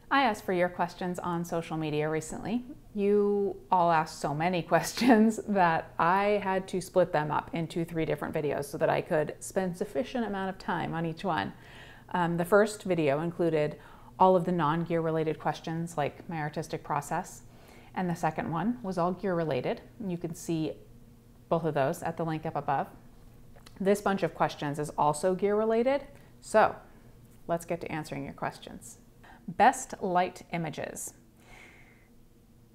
I asked for your questions on social media recently. You all asked so many questions that I had to split them up into 3 different videos so that I could spend sufficient amount of time on each one. The first video included all of the non-gear related questions like my artistic process, and the second one was all gear related. You can see both of those at the link up above. This bunch of questions is also gear related, so let's get to answering your questions. Best light images.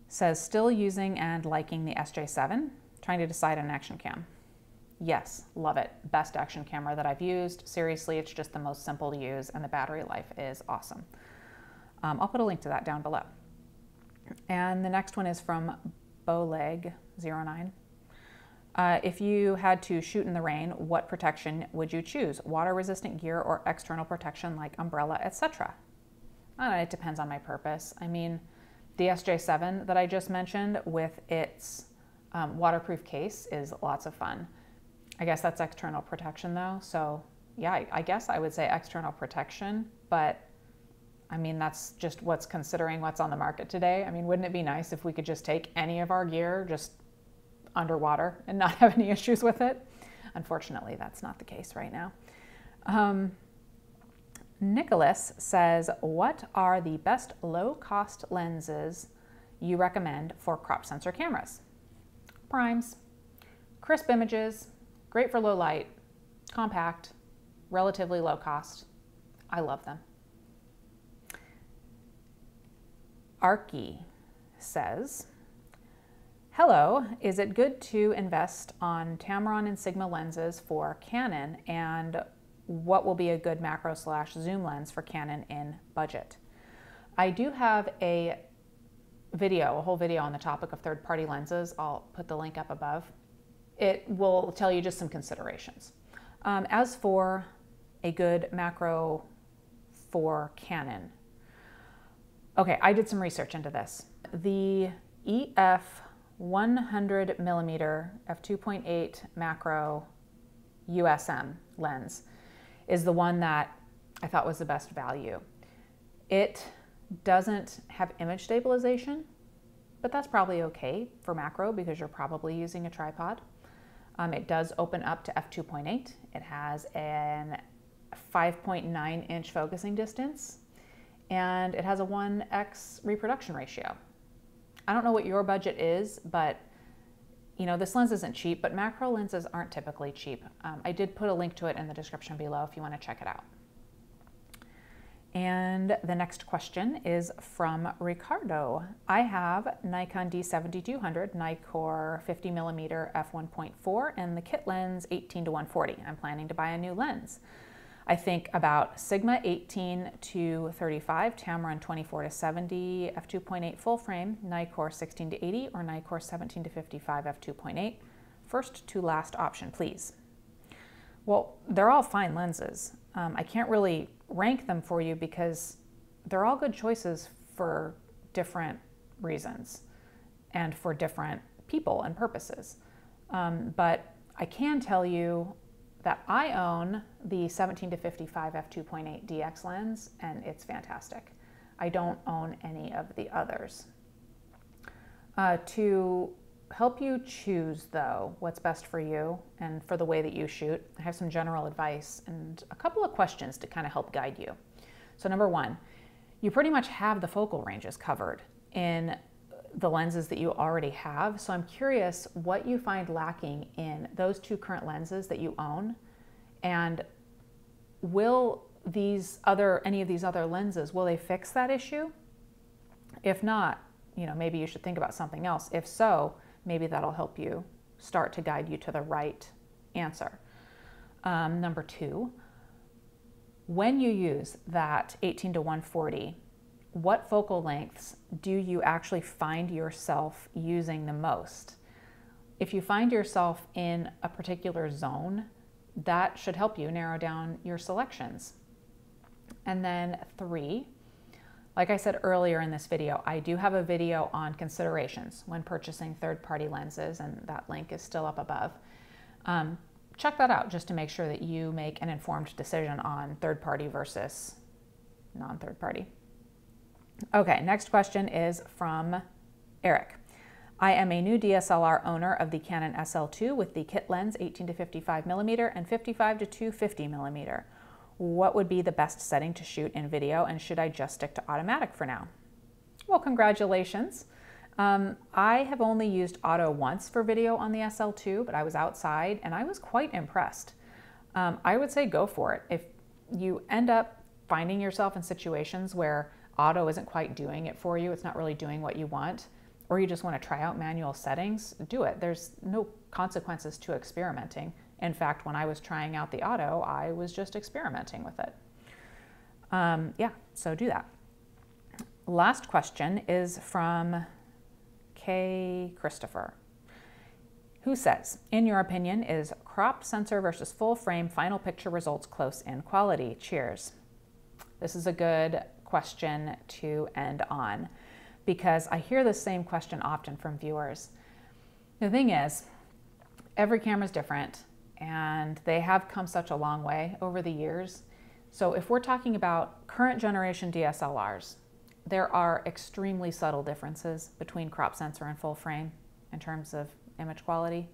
Says still using and liking the SJ7, trying to decide on action cam. Yes, love it. Best action camera that I've used. Seriously, it's just the most simple to use and the battery life is awesome. I'll put a link to that down below. And the next one is from Bowleg09. If you had to shoot in the rain, what protection would you choose? Water resistant gear or external protection like umbrella, etc.? It depends on my purpose. I mean, the SJ7 that I just mentioned with its waterproof case is lots of fun. I guess that's external protection though. So yeah, I guess I would say external protection, but I mean, that's just considering what's on the market today. I mean, wouldn't it be nice if we could just take any of our gear just underwater and not have any issues with it? Unfortunately, that's not the case right now. Nicholas says, what are the best low-cost lenses you recommend for crop sensor cameras? Primes. Crisp images, great for low light, compact, relatively low cost. I love them. Arky says, hello, is it good to invest on Tamron and Sigma lenses for Canon, and what will be a good macro/zoom lens for Canon in budget? I do have a whole video on the topic of third-party lenses. I'll put the link up above. It will tell you just some considerations. As for a good macro for Canon, okay, I did some research into this. The EF 100mm f2.8 macro USM lens is the one that I thought was the best value. It doesn't have image stabilization, but that's probably okay for macro because you're probably using a tripod. It does open up to f2.8. It has an 5.9-inch focusing distance, and it has a 1x reproduction ratio. I don't know what your budget is, but you know, this lens isn't cheap, but macro lenses aren't typically cheap. I did put a link to it in the description below if you want to check it out. And the next question is from Ricardo. I have Nikon D7200, Nikkor 50mm f1.4, and the kit lens 18-140. I'm planning to buy a new lens. I think about Sigma 18-35, Tamron 24-70, f2.8 full frame, Nikkor 16-80, or Nikkor 17-55 f2.8. First to last option, please. Well, they're all fine lenses. I can't really rank them for you because they're all good choices for different reasons and for different people and purposes. But I can tell you that I own the 17-55 f2.8 DX lens, and it's fantastic. I don't own any of the others. To help you choose, though, what's best for you and for the way that you shoot, I have some general advice and a couple of questions to kind of help guide you. So number one, you pretty much have the focal ranges covered in the lenses that you already have. So I'm curious what you find lacking in those 2 current lenses that you own, and will any of these other lenses, will they fix that issue? If not, you know, maybe you should think about something else. If so, maybe that'll help you start to guide you to the right answer. Number 2, when you use that 18-140, what focal lengths do you actually find yourself using the most? If you find yourself in a particular zone, that should help you narrow down your selections. And then 3, like I said earlier in this video, I do have a video on considerations when purchasing third-party lenses, and that link is still up above. Check that out just to make sure that you make an informed decision on third-party versus non-third-party. Okay, next question is from Eric. I am a new DSLR owner of the Canon SL2 with the kit lens 18 to 55 millimeter and 55 to 250 millimeter. What would be the best setting to shoot in video, and should I just stick to automatic for now? Well, congratulations. I have only used auto once for video on the SL2, but I was outside and I was quite impressed. I would say go for it. If you end up finding yourself in situations where auto isn't quite doing it for you, it's not really doing what you want, or you just want to try out manual settings, do it. There's no consequences to experimenting. In fact, when I was trying out the auto, I was just experimenting with it. Yeah, so do that. Last question is from K. Christopher, who says, in your opinion, is crop sensor versus full frame final picture results close in quality? Cheers. This is a good question to end on, because I hear the same question often from viewers. The thing is, every camera is different and they have come such a long way over the years. So if we're talking about current generation DSLRs, there are extremely subtle differences between crop sensor and full frame in terms of image quality.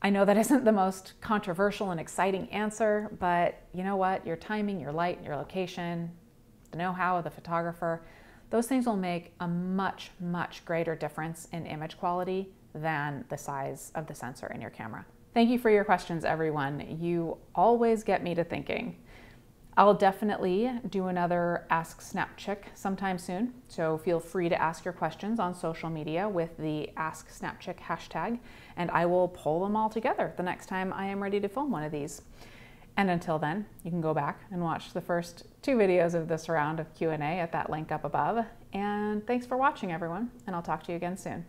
I know that isn't the most controversial and exciting answer, but you know what? Your timing, your light, your location, the know-how of the photographer, those things will make a much, much greater difference in image quality than the size of the sensor in your camera. Thank you for your questions, everyone. You always get me to thinking. I'll definitely do another Ask Snapchick sometime soon, so feel free to ask your questions on social media with the Ask Snapchick hashtag, and I will pull them all together the next time I am ready to film one of these. And until then, you can go back and watch the first 2 videos of this round of Q&A at that link up above. And thanks for watching, everyone, and I'll talk to you again soon.